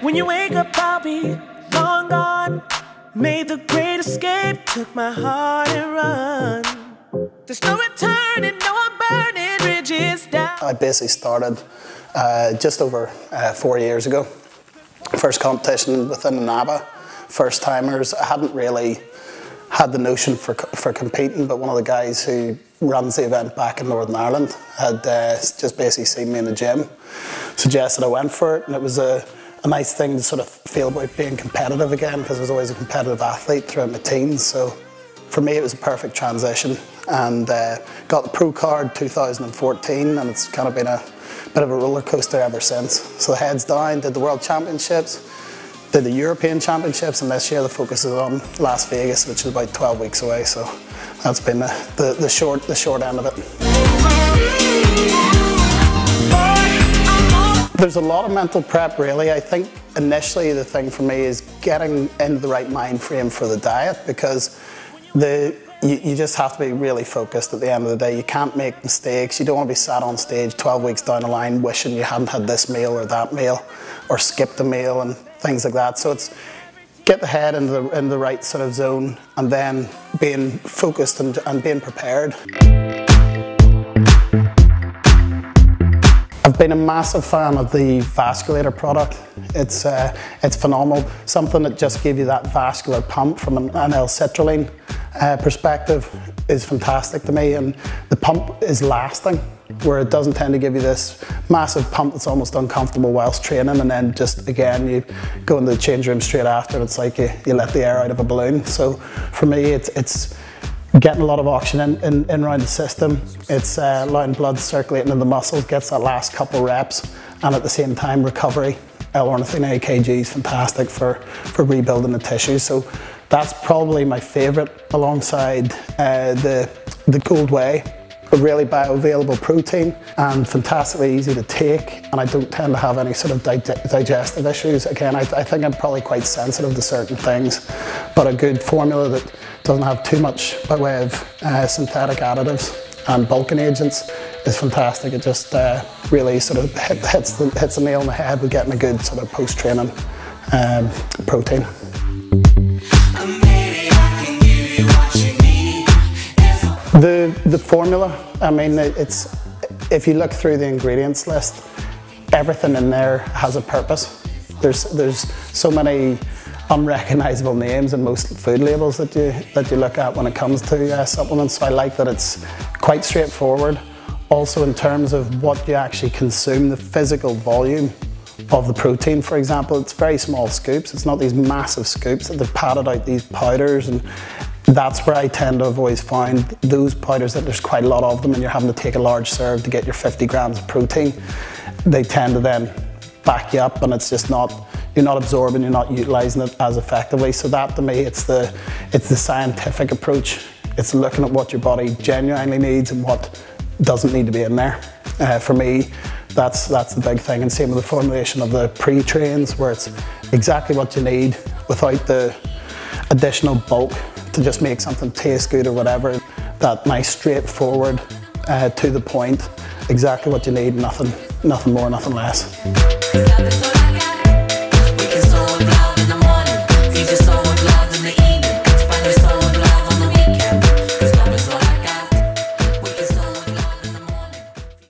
When you wake up, I'll be long gone. Made the great escape, took my heart and run. There's no returning, no I'm burning bridges down. I basically started just over 4 years ago. First competition within the NABA, first timers. I hadn't really had the notion for competing, but one of the guys who runs the event back in Northern Ireland had just basically seen me in the gym, suggested I went for it, and it was a nice thing to sort of feel about being competitive again, because I was always a competitive athlete throughout my teens. So for me it was a perfect transition, and got the pro card 2014, and it's kind of been a bit of a roller coaster ever since. So the heads down, did the World Championships, did the European Championships, and this year the focus is on Las Vegas, which is about 12 weeks away. So that's been the short end of it. There's a lot of mental prep really. I think initially the thing for me is getting into the right mind frame for the diet, because you just have to be really focused at the end of the day. You can't make mistakes. You don't want to be sat on stage 12 weeks down the line wishing you hadn't had this meal or that meal, or skipped a meal and things like that. So it's get the head in the right sort of zone, and then being focused and being prepared. I've been a massive fan of the Vasculator product. It's phenomenal. Something that just gives you that vascular pump from an L-citrulline perspective is fantastic to me, and the pump is lasting, where it doesn't tend to give you this massive pump that's almost uncomfortable whilst training, and then just again you go into the change room straight after and it's like you let the air out of a balloon. So for me it's getting a lot of oxygen in around the system. It's allowing blood circulating in the muscles, gets that last couple reps, and at the same time recovery. L-ornithine AKG is fantastic for rebuilding the tissue. So that's probably my favourite, alongside the Gold Whey. A really bioavailable protein and fantastically easy to take, and I don't tend to have any sort of digestive issues. Again, I think I'm probably quite sensitive to certain things, but a good formula that doesn't have too much by way of synthetic additives and bulking agents is fantastic. It just really sort of hits the nail on the head with getting a good sort of post-training protein. The formula, I mean, if you look through the ingredients list, everything in there has a purpose. There's so many unrecognizable names in most food labels that you look at when it comes to supplements. So I like that it's quite straightforward. Also in terms of what you actually consume, the physical volume of the protein, for example, it's very small scoops. It's not these massive scoops that they've padded out these powders, and that's where I tend to have always found those powders that there's quite a lot of them and you're having to take a large serve to get your 50 grams of protein. They tend to then back you up, and it's just you're not absorbing, you're not utilizing it as effectively. So that to me, it's the scientific approach. It's looking at what your body genuinely needs and what doesn't need to be in there. For me, that's the big thing. And same with the formulation of the pre-trains, where it's exactly what you need without the additional bulk to just make something taste good or whatever. That nice straightforward, to the point, exactly what you need, nothing more, nothing less.